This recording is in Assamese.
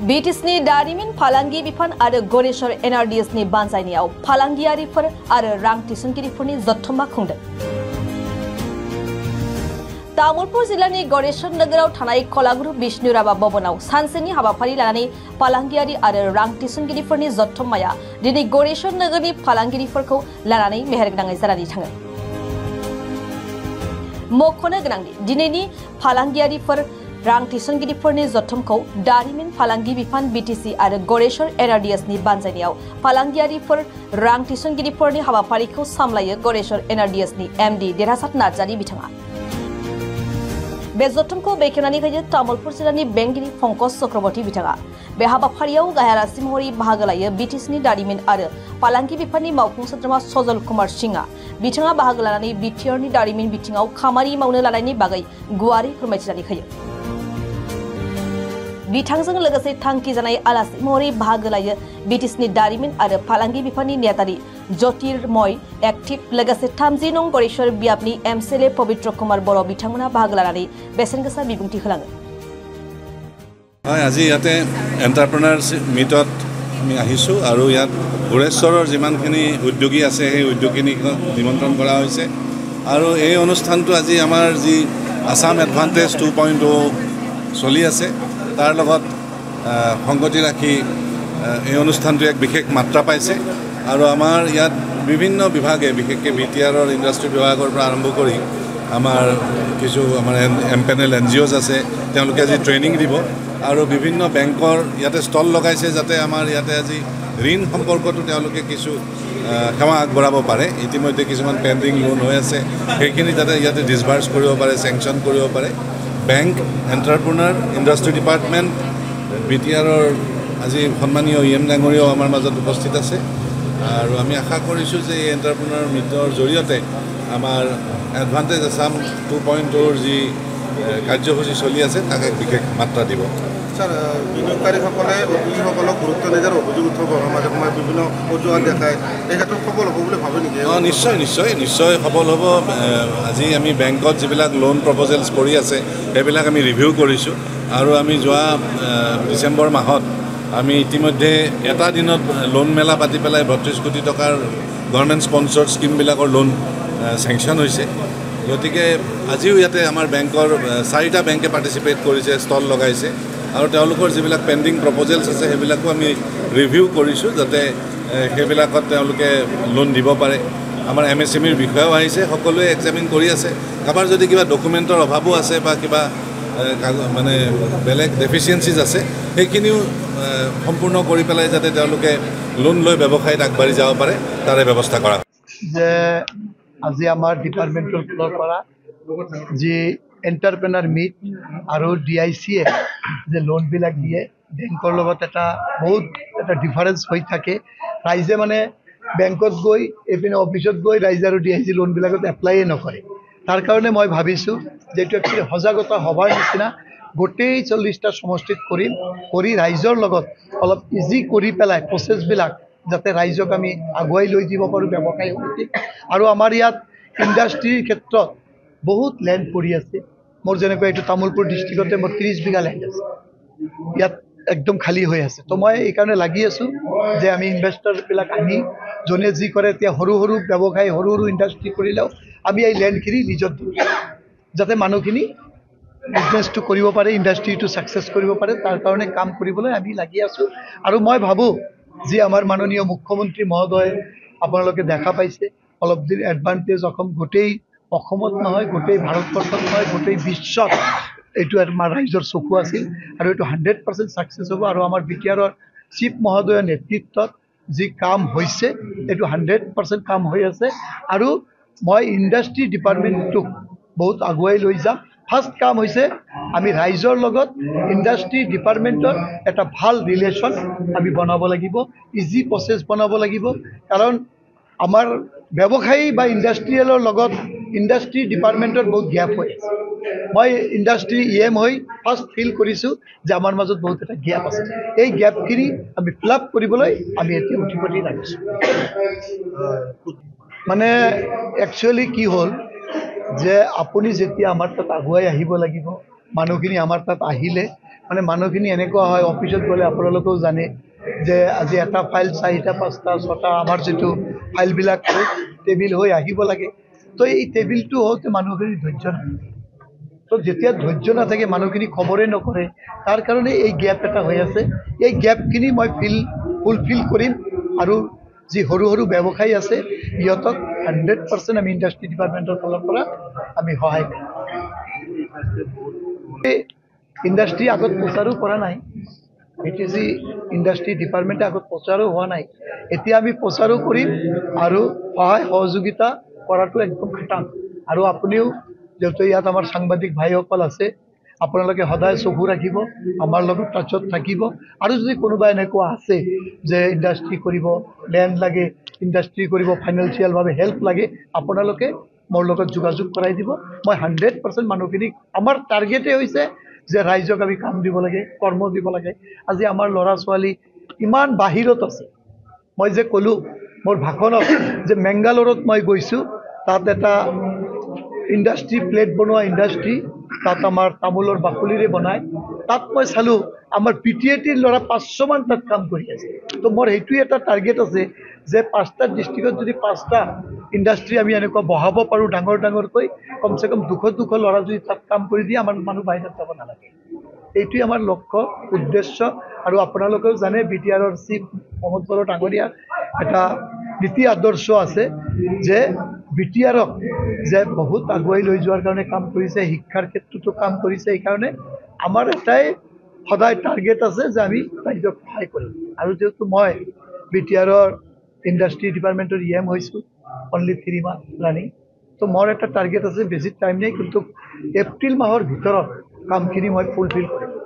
BTSनि दारिमिन फालांगि बिफान आरो गरेश्वर NRDSनि बानजायनायाव फालांगियारिफोर आरो रां थिसनगिरिफोरनि जथुम्मा खुंदों। तामुलपुर जिल्लानि गरेश्वर नोगोराव थानाय कलागुरु विष्णु राभा भवनाव सानसेनि हाबाफारि लानानै फालांगियारि आरो रां थिसनगिरिफोरनि जथुम्माया दिनै गरेश्वर नोगोरनि फालांगिरिफोरखौ लानानै मेहेरगोनाङै जानानै थाङो। मख'नो गोनांदि दिनैनि फालांगियारिफोर रां थिसनगिरिफोरनि जथुमखौ दारिमिन फालांगि बिफान BTC आरो गरेश्वर NRDSनि बानजायनायाव फालांगियारिफोर रां थिसनगिरिफोरनि हाबाफारिखौ सामलायो गरेश्वर NRDSनि MD देरहासात नार्जारी बिथाङा। बे जथुमखौ बेखेवनानै होयो तामुलपुर जिल्लानि बेंगिरि पंकज चक्रवर्ती बिथाङा। बे हाबाफारियाव गाहाय आलासि महरै बाहागो लायो BTSनि दारिमिन आरो फालांगि बिफाननि मावफुं सोद्रोमा सजल कुमार सिंहआ। बिथाङा बाहागो लानानै BTRनि दारिमिन बिथिङाव खामानि मावनो लानायनि बागै गुवारै फोरमायथिनानै होयो। बिथांजों लोगोसे थांखि जानाय आलासि महरै बाहागो लायो BTSनि दारिमिन आरो फालांगि बिफाननि नेहाथारि ज्योतिर्मय एक्टिव लोगोसे 30 नं गरेश्वर बियाबनि MCLA पवित्र कुमार बर' बिथांमोना बाहागो लानानै बेसेनगोसा बिबुंथि होलाङो। আজি ইয়াতে এণ্টাৰপ্ৰেনাৰ্ছ মিটত আমি আহিছোঁ আৰু ইয়াত গোৰেশ্বৰৰ যিমানখিনি উদ্যোগী আছে সেই উদ্যোগীখিনিক নিমন্ত্ৰণ কৰা হৈছে আৰু এই অনুষ্ঠানটো আজি আমাৰ যি আসাম এডভান্টেজ 2.0 চলি আছে তাৰ লগত সংগতি ৰাখি এই অনুষ্ঠানটো এক বিশেষ মাত্ৰা পাইছে আৰু আমাৰ ইয়াত বিভিন্ন বিভাগে বিশেষকৈ BTRৰ ইণ্ডাষ্ট্ৰি বিভাগৰ পৰা আৰম্ভ কৰি আমাৰ কিছু আমাৰ এমপেনেল NGOs আছে তেওঁলোকে আজি ট্ৰেইনিং দিব আৰু বিভিন্ন বেংকৰ ইয়াতে ষ্টল লগাইছে যাতে আমাৰ ইয়াতে আজি ঋণ সম্পৰ্কটো তেওঁলোকে কিছু সেৱা আগবঢ়াব পাৰে। ইতিমধ্যে কিছুমান পেণ্ডিং লোন হৈ আছে সেইখিনি যাতে ইয়াতে ডিছবাৰ্চ কৰিব পাৰে, চেংচন কৰিব পাৰে। বেংক, এণ্টাৰপ্ৰেনাৰ, ইণ্ডাষ্ট্ৰি ডিপাৰ্টমেণ্ট, BTRৰ আজি সন্মানীয় EM ডাঙৰীয়াও আমাৰ মাজত উপস্থিত আছে আৰু আমি আশা কৰিছোঁ যে এই এণ্টাৰপ্ৰেনাৰ মিটৰ জৰিয়তে আমাৰ এডভান্টেজ আসাম 2.0ৰ যি কাৰ্যসূচী চলি আছে তাক এক বিশেষ মাত্ৰা দিব। স্যাৰ, বিনিয়োগকাৰীসকলে উদ্যোগীসকলক গুৰুত্ব নিদিয়াৰ অভিযোগ উত্থাব মাজে সময়ে বিভিন্ন অজুহাত দেখায়, এই ক্ষেত্ৰত সফল হ'ব বুলি ভাবে নেকি? নিশ্চয় নিশ্চয় নিশ্চয় সফল হ'ব। আজি আমি বেংকত যিবিলাক লোন প্ৰপ'জেলছ কৰি আছে সেইবিলাক আমি ৰিভিউ কৰিছোঁ আৰু আমি যোৱা ডিচেম্বৰ মাহত আমি ইতিমধ্যে এটা দিনত লোন মেলা পাতি পেলাই 32 কোটি টকাৰ গভৰ্ণমেণ্ট স্পন্সৰ্ড স্কিমবিলাকৰ লোন চেংচন হৈছে। গতিকে আজিও ইয়াতে আমাৰ বেংকৰ 4টা বেংকে পাৰ্টিচিপেট কৰিছে, ষ্টল লগাইছে আৰু তেওঁলোকৰ যিবিলাক পেণ্ডিং প্ৰপ'জেলছ আছে সেইবিলাকো আমি ৰিভিউ কৰিছোঁ যাতে সেইবিলাকত তেওঁলোকে লোন দিব পাৰে। আমাৰ MSMEৰ বিষয়েও আহিছে, সকলোৱে এক্সামিন কৰি আছে। কাৰোবাৰ যদি কিবা ডকুমেণ্টৰ অভাৱো আছে বা কিবা মানে বেলেগ ডেফিচিয়েঞ্চিজ আছে সেইখিনিও সম্পূৰ্ণ কৰি পেলাই যাতে তেওঁলোকে লোন লৈ ব্যৱসায়ত আগবাঢ়ি যাব পাৰে তাৰে ব্যৱস্থা কৰা। যে আজি আমাৰ ডিপাৰ্টমেণ্টৰ ফালৰ পৰা যি এণ্টাৰপ্ৰেনাৰ মিট আৰু DICয়ে যে লোনবিলাক দিয়ে বেংকৰ লগত এটা বহুত এটা ডিফাৰেঞ্চ হৈ থাকে। ৰাইজে মানে বেংকত গৈ এইপিনে অফিচত গৈ ৰাইজে আৰু DIC লোনবিলাকত এপ্লাইয়ে নকৰে। তাৰ কাৰণে মই ভাবিছোঁ যে এইটো একচুৱেলি সজাগতা সভাৰ নিচিনা গোটেই 40টা সমষ্টিত কৰি ৰাইজৰ লগত অলপ ইজি কৰি পেলাই প্ৰচেছবিলাক যাতে ৰাইজক আমি আগুৱাই লৈ যাব পাৰোঁ ব্যৱসায় সমিতিক। আৰু আমাৰ ইয়াত ইণ্ডাষ্ট্ৰীৰ ক্ষেত্ৰত বহুত লেণ্ড পৰি আছে। মোৰ যেনেকৈ এইটো তামোলপুৰ ডিষ্ট্ৰিক্টতে মোৰ 30 বিঘা লেণ্ড আছে, ইয়াত একদম খালী হৈ আছে। তো মই এইকাৰণে লাগি আছোঁ যে আমি ইনভেষ্টৰবিলাক আনি যোনে যি কৰে এতিয়া সৰু সৰু ব্যৱসায় সৰু সৰু ইণ্ডাষ্ট্ৰী কৰিলেও আমি এই লেণ্ডখিনি নিজত দিওঁ যাতে মানুহখিনি বিজনেছটো কৰিব পাৰে, ইণ্ডাষ্ট্ৰীটো ছাকচেছ কৰিব পাৰে। তাৰ কাৰণে কাম কৰিবলৈ আমি লাগি আছোঁ আৰু মই ভাবোঁ যি আমাৰ মাননীয় মুখ্যমন্ত্ৰী মহোদয় আপোনালোকে দেখা পাইছে অলপ দিন এডভান্টেজ অসম গোটেই অসমত নহয়, গোটেই ভাৰতবৰ্ষত নহয়, গোটেই বিশ্বত এইটো আমাৰ ৰাইজৰ চকু আছিল আৰু এইটো 100% ছাকচেছ হ'ব। আৰু আমাৰ BTRৰ চিফ মহোদয়ৰ নেতৃত্বত যি কাম হৈছে এইটো 100% কাম হৈ আছে আৰু মই ইণ্ডাষ্ট্ৰী ডিপাৰ্টমেণ্টটোক বহুত আগুৱাই লৈ যাম। ফাৰ্ষ্ট কাম হৈছে আমি ৰাইজৰ লগত ইণ্ডাষ্ট্ৰী ডিপাৰ্টমেণ্টৰ এটা ভাল ৰিলেশ্যন আমি বনাব লাগিব, ইজি প্ৰচেছ বনাব লাগিব। কাৰণ আমাৰ ব্যৱসায়ী বা ইণ্ডাষ্ট্ৰিয়েলৰ লগত ইণ্ডাষ্ট্ৰী ডিপাৰ্টমেণ্টৰ বহুত গেপ হৈ আছে। মই ইণ্ডাষ্ট্ৰী EM হৈ ফাৰ্ষ্ট ফিল কৰিছোঁ যে আমাৰ মাজত বহুত এটা গেপ আছে। এই গেপখিনি আমি ফিল আপ কৰিবলৈ আমি এতিয়া উঠি পৰি লাগিছোঁ। মানে একচুৱেলি কি হ'ল যে আপুনি যেতিয়া আমাৰ তাত আগুৱাই আহিব লাগিব, মানুহখিনি আমাৰ তাত আহিলে মানে মানুহখিনি এনেকুৱা হয় অফিচত গ'লে আপোনালোকেও জানে যে আজি এটা ফাইল 4টা 5টা 6টা আমাৰ যিটো ফাইলবিলাক টেবিল হৈ আহিব লাগে তো এই টেবিলটো হওঁতে মানুহখিনি ধৈৰ্য নাথাকে তো যেতিয়া ধৈৰ্য নাথাকে মানুহখিনি খবৰে নকৰে তাৰ কাৰণে এই গেপ এটা হৈ আছে এই গেপখিনি মই ফুলফিল কৰিম আৰু যি সৰু সৰু ব্যৱসায়ী আছে ইহঁতক 100% আমি ইণ্ডাষ্ট্ৰি ডিপাৰ্টমেণ্টৰ ফালৰ পৰা আমি সহায় কৰিম ইণ্ডাষ্ট্ৰি আগত প্ৰচাৰো কৰা নাই বিটিচি ইণ্ডাষ্ট্ৰি ডিপাৰ্টমেণ্টে আগত প্ৰচাৰো হোৱা নাই এতিয়া আমি প্ৰচাৰো কৰিম আৰু সহায় সহযোগিতা কৰাটো একদম খাটাং আৰু আপুনিও যেহেতু ইয়াত আমাৰ সাংবাদিক ভাইসকল আছে আপোনালোকে সদায় চকু ৰাখিব আমাৰ লগত টাচত থাকিব আৰু যদি কোনোবা এনেকুৱা আছে যে ইণ্ডাষ্ট্ৰি কৰিব লেণ্ড লাগে ইণ্ডাষ্ট্ৰি কৰিব ফাইনেন্সিয়েলভাৱে হেল্প লাগে আপোনালোকে মোৰ লগত যোগাযোগ কৰাই দিব মই 100% মানুহখিনিক আমাৰ টাৰ্গেটে হৈছে যে ৰাইজক আমি কাম দিব লাগে কৰ্ম দিব লাগে আজি আমাৰ ল'ৰা ছোৱালী ইমান বাহিৰত আছে মই যে ক'লোঁ মোৰ ভাষণত যে মেংগালোৰত মই গৈছোঁ তাত এটা ইণ্ডাষ্ট্ৰি প্লেট বনোৱা ইণ্ডাষ্ট্ৰি তাত আমাৰ তামোলৰ বাকলিৰে বনায় তাত মই চালোঁ আমাৰ PTATৰ ল'ৰা 500 মান তাত কাম কৰি আছে তো মোৰ সেইটোৱে এটা টাৰ্গেট আছে যে 5টা ডিষ্ট্ৰিক্টত যদি 5টা ইণ্ডাষ্ট্ৰি আমি এনেকুৱা বহাব পাৰোঁ ডাঙৰকৈ কমচে কম 200 ল'ৰা যদি তাত কাম কৰি দিয়ে আমাৰ মানুহ বাহিৰত যাব নালাগে এইটোৱে আমাৰ লক্ষ্য উদ্দেশ্য আৰু আপোনালোকেও জানে BTRৰ চিফ প্ৰমোদ বড়ো ডাঙৰীয়াৰ এটা নীতি আদৰ্শ আছে যে BTRক যে বহুত আগুৱাই লৈ যোৱাৰ কাৰণে কাম কৰিছে শিক্ষাৰ ক্ষেত্ৰতো কাম কৰিছে এইকাৰণে আমাৰ এটাই সদায় টাৰ্গেট আছে যে আমি ৰাইজক সহায় কৰিম আৰু যেহেতু মই BTRৰ ইণ্ডাষ্ট্ৰি ডিপাৰ্টমেণ্টৰ EM হৈছোঁ অনলি 3 মাহ ৰানিং তো মোৰ এটা টাৰ্গেট আছে বেছি টাইম নাই কিন্তু এপ্ৰিল মাহৰ ভিতৰত কামখিনি মই ফুলফিল কৰিম